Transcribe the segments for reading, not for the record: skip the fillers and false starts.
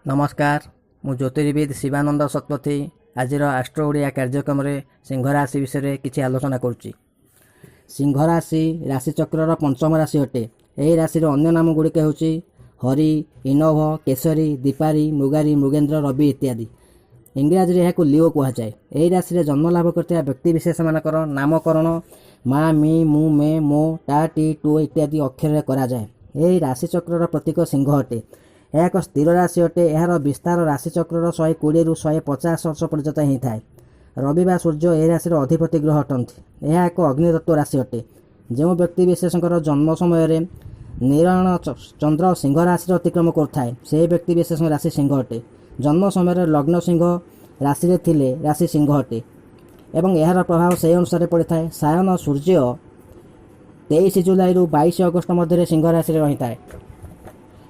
नमस्कार मु ज्योतिर्बिद सिबानंद satapathy आज आस्ट्रो ओडिया कार्यक्रम में सिंह राशि विषय किसी आलोचना करुच्ची। सिंह राशि राशिचक्र पंचम राशि अटे। यही राशि अन्य नाम गुड़िक हूँ हरि, इनोभ, केशरी, दीपारी, मृगारी, मृगेन्द्र, रवि इत्यादि। इंग्राजी यहाँ लिओ कहुए। यही राशि जन्म लाभ करता व्यक्ति विशेष मानकर नामकरण मा, मी, मु, मे, मो, टा, टी, टू इत्यादि अक्षर कराए। यही राशिचक्र प्रतीक सिंह अटे। यह एक स्थिर राशि अटे। यार विस्तार राशिचक्र 120 रु 150 वर्ष पर्यंत ही थाए। रवि बा सूर्य यह राशि अधिपति ग्रह अटंती। यह एक अग्नितत्व राशि अटे। जो व्यक्ति विशेष जन्म समय निरण चंद्र सिंह राशि अतिक्रम करए से व्यक्ति विशेष राशि सिंह अटे। जन्म समय लग्न सिंह राशि थिले राशि सिंह अटे एवं यार प्रभाव से अनुसार पड़ता है। सायन सूर्य 23 जुलाई रु 22 अगस्त मध्य सिंह राशि रही है।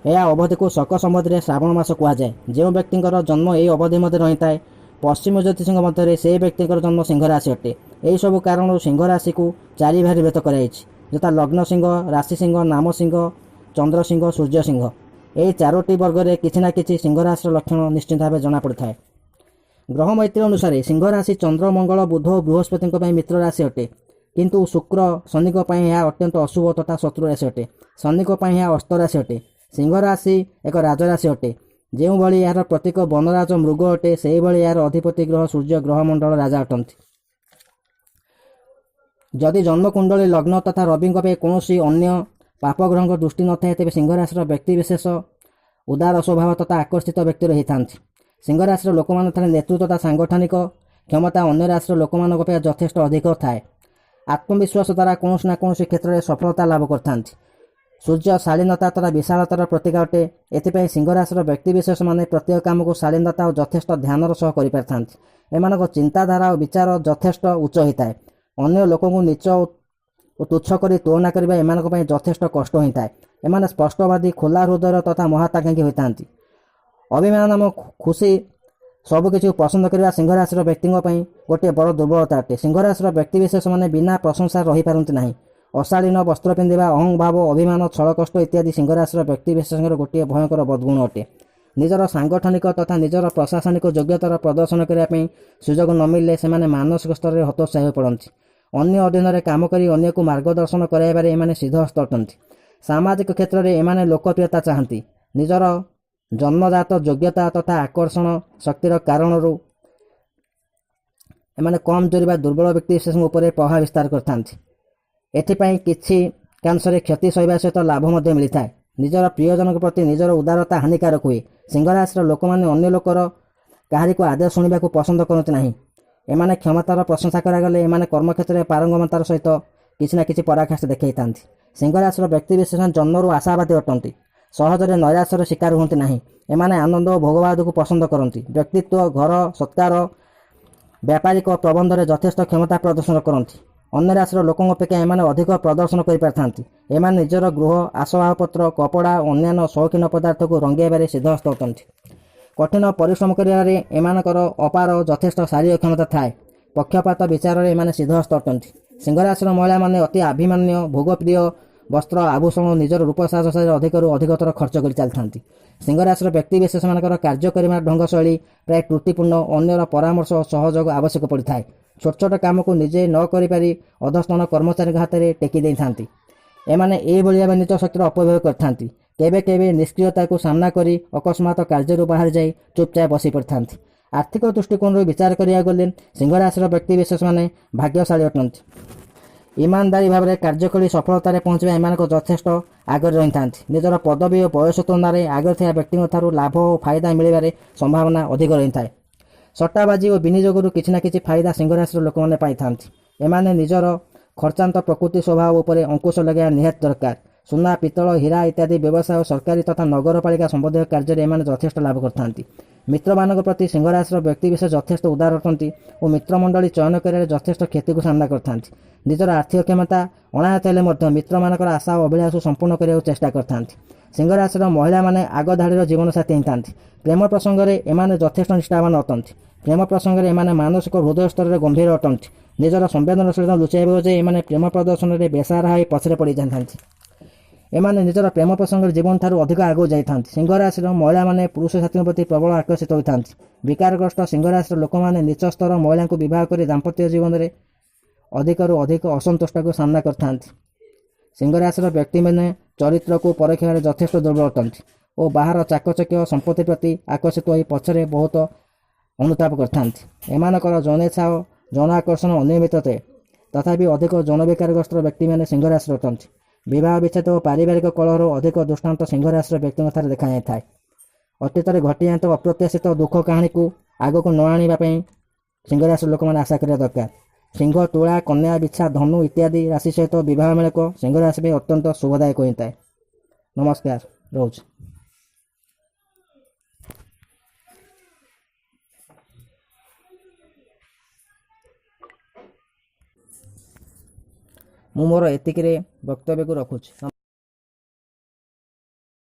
यह अवधि को शक संबंधी श्रावण मास कहुए। जो व्यक्ति जन्म यही अवधि मध्य रही है पश्चिम ज्योतिष मध्य से व्यक्ति जन्म सिंह राशि अटे। यही सब कारण सिंह राशि को 4 भाग भेद कराई यथा लग्न सिंह, राशि सिंह, नाम सिंह, चंद्र सिंह, सूर्य सिंह। यही 4टी वर्ग में किसी न कि सिंह राशि लक्षण निश्चित भाव जना पड़ता है। ग्रह मैत्री अनुसार सिंह राशि चंद्र, मंगल, बुध और बृहस्पति मित्र राशि अटे। किंतु शुक्र शनि यह अत्यंत अशुभ तथा शत्रु राशि अटे। शनि यह अस्त राशि अटे। सिंह राशि एक राजराशि अटे। जो भली यार प्रतीक वनराज मृग अटे से भली यार अधिपति ग्रह सूर्य ग्रहमंडल राजा अटंती। जदि जन्मकुंडली लग्न तथा रवि कौन अन्य पाप ग्रह दृष्टि न थाए तेज सिंह राशि व्यक्ति विशेष उदार स्वभाव तथा आकर्षित व्यक्ति रही था। सिंह राशि लोक नेतृत्व तथा सांगठनिक क्षमता अन्य राशि लोक यथेष्ट अधिक थाए। आत्मविश्वास द्वारा कौन न कौन क्षेत्र में सफलता लाभ करता। सूर्य शालीनता तथा विशालतार प्रतीक अटे। एथिपाई सिंह राशि व्यक्ति विशेष माने प्रत्येक काम को शालीनता और यथेष्ट ध्यान सह कर एमान चिंताधारा और विचार यथेष्ट उच्च होता है। अन्य लोक नीच और तुच्छ कर तुलना करने एमान यथेष्ट कष्ट होता है। एमान स्पष्टवादी, खोला हृदय तथा महाताकांक्षी होता। अभिमान नाम खुशी सबकि पसंद करने सिंह राशि व्यक्ति गोटे बड़ दुर्बलता अटे। सिंह राशि व्यक्ति विशेष माने बिना प्रशंसा रही पारती नहीं। अशालीन वस्त्र पिंधा, अहं भाव, अभिमान, छल कष्ट इत्यादि सिंह राशि व्यक्ति विशेष गोटे भयंकर बदगुण अटे। निजर सांगठनिक तथा निजर प्रशासनिक योग्यतार प्रदर्शन करने सुजोग न मिलले से मानसिक स्तर में हतोत्साह पड़ती। अन्य अधीन में काम कर अन्य को मार्गदर्शन कराइबारे एमाने सिद्धहस्त अटंती। सामाजिक क्षेत्र में एमाने लोकप्रियता चाहती। निजर जन्मजात योग्यता तथा आकर्षण शक्तिर कारण एमाने कम जोर दुर्बल व्यक्ति विशेष उपर प्रभाव विस्तार करता। एथिपाई किछि कांशरे क्षति सहिबा सहित लाभ मिलता है। निजर प्रियजन प्रति निजर उदारता हानिकारक हुए। सिंह राशि लोक मैंने अन्य लोकर कहारी को आदेश शुणा पसंद करते नहीं। एमाने क्षमतार प्रशंसा करागले एमाने कर्मक्षेत्र में पारंगमतार सहित किसी न कि पराकाष्ठा देखा था। सिंह राशि व्यक्ति विशेष जन्मरू आशावादी अटंती। सहजरे नैराश्यर शिकार हुंती नहीं। एमाने आनंद और भोगवाद को पसंद करती। व्यक्तित्व, घर, सत्कार, व्यापारिक प्रबंध में यथेष्ट क्षमता प्रदर्शन करती। अन्य राशि लोकों अपेक्षा एमाने अधिक प्रदर्शन कर एमाने निजर गृह, आसबाबपत्र, कपड़ा अन्य शौकीन पदार्थ को रंगाइबारे सिद्धहस्त अटंती। कठिन परिश्रम करिबारे एमानकर अपार यथेष्ट शारीरिक क्षमता थाए। पक्षपात विचार में एमाने सिद्धहस्त अटंती। सिंह राशि महिला माने अति अभिमान्य, भोगप्रिय, वस्त्र, आभूषण निजर रूप साज अधिकरू अधिकतर खर्च कर चलती। सिंह राशि व्यक्ति विशेष मानकर कार्य करिबा ढंगशैली प्राय त्रुटिपूर्ण। अन्यर परामर्श और सहयोग आवश्यक पड़ता है। छोट छोट काम को निजे न करि अधस्तन कर्मचारी हाथ में टेकी दे था। एमाने ए भाव निज शक्तिर अपव्यय करथांती। केबे केबे निष्क्रियता को सामना करी अकस्मात कार्य बाहर जाई चुपचाप बसी पड़ता। आर्थिक दृष्टिकोण विचार करिया गले सिंह राशि व्यक्ति विशेष माने भाग्यशाली अटंती। ईमानदारी भाव में कार्य कर सफलतार पहुँचवा एमानक यथेष्ट आगे रही था। निजर पदवी और बयस तुलन में आगे था व्यक्ति लाभ और फायदा मिलबार संभावना अधिक रही था। सट्टाबाजी और विनियोगरू किसी न कि फायदा सिंह राशि लोक मैंने पाई था। एमाने निजर खर्चांत प्रकृति स्वभाव उपर अंकुश लगे निहात दरकार। सुना, पितल, हीरा इत्यादि व्यवसाय और सरकारी तथा नगरपालिका संबंधी कार्य एमाने यथेष्ट लाभ करते। मित्र मान प्रति सिंह राशि व्यक्ति विशेष यथेष्ट उदार अटंती और मित्रमंडली चयन कर यथेष्ट क्षति को सामना करता। निजर आर्थिक क्षमता अनाहत हेले मित्र मानकर आशा और अभिलाष संपूर्ण करने चेष्टा करता। सिंह राशि महिला माने आग धाड़ीर जीवन साथी होता। प्रेम प्रसंग में एमाने यथेष्ट निष्ठावान अटंती। प्रेम प्रसंग में एमाने मानसिक हृदय स्तर में गंभीर अटंती। निजर संवेदनशीलता लुचाइबे जे एमाने प्रेम प्रदर्शन में बेसारा हो पछरे पड़ जाती। ଏମାନେ ନିଜର ପ୍ରେମ ପ୍ରସଙ୍ଗରେ ଜୀବନଠାରୁ ଅଧିକ ଆଗକୁ ଯାଇଥାନ୍ତି। ସିଂହ ରାଶିର ମହିଳାମାନେ ପୁରୁଷ ସାଥୀଙ୍କ ପ୍ରତି ପ୍ରବଳ ଆକର୍ଷିତ ହୋଇଥାନ୍ତି। ବିକାରଗ୍ରସ୍ତ ସିଂହ ରାଶିର ଲୋକମାନେ ନିଚ ସ୍ତର ମହିଳାଙ୍କୁ ବିବାହ କରି ଦାମ୍ପତ୍ୟ ଜୀବନରେ ଅଧିକରୁ ଅଧିକ ଅସନ୍ତୁଷ୍ଟକୁ ସାମ୍ନା କରିଥାନ୍ତି। ସିଂହ ରାଶିର ବ୍ୟକ୍ତିମାନେ ଚରିତ୍ରକୁ ପରଖିବାରେ ଯଥେଷ୍ଟ ଦୁର୍ବଳ ଅଟନ୍ତି ଓ ବାହାର ଚାକଚକ୍ୟ ସମ୍ପତ୍ତି ପ୍ରତି ଆକର୍ଷିତ ହୋଇ ପଛରେ ବହୁତ ଅନୁତାପ କରିଥାନ୍ତି। ଏମାନଙ୍କର ଯୌନେଚ୍ଛା ଓ ଯୌନ ଆକର୍ଷଣ ଅନିୟମିତ ଥାଏ। ତଥାପି ଅଧିକ ଯୌନ ବିକାରଗ୍ରସ୍ତ ବ୍ୟକ୍ତିମାନେ ସିଂହ ରାଶିର ଅଟନ୍ତି। ବିବାହ ବିଚ୍ଛେଦ ଓ ପାରିବାରିକ କଳହର ଅଧିକ ଦୃଷ୍ଟାନ୍ତ ସିଂହ ରାଶିର ବ୍ୟକ୍ତିଙ୍କ ଠାରେ ଦେଖାଯାଇଥାଏ। ଅତୀତରେ ଘଟିଯାଇଥିବା ଅପ୍ରତ୍ୟାଶିତ ଦୁଃଖ କାହାଣୀକୁ ଆଗକୁ ନ ଆଣିବା ପାଇଁ ସିଂହ ରାଶିର ଲୋକମାନେ ଆଶା କରିବା ଦରକାର। ସିଂହ, ତୁଳା, କନ୍ୟା, ବିଛା, ଧନୁ ଇତ୍ୟାଦି ରାଶି ସହିତ ବିବାହ ମେଳକ ସିଂହ ରାଶି ପାଇଁ ଅତ୍ୟନ୍ତ ଶୁଭଦାୟକ ହୋଇଥାଏ। ନମସ୍କାର, ରହୁଛି। ମୁଁ ମୋର ଏତିକିରେ ବକ୍ତବ୍ୟକୁ ରଖୁଛି।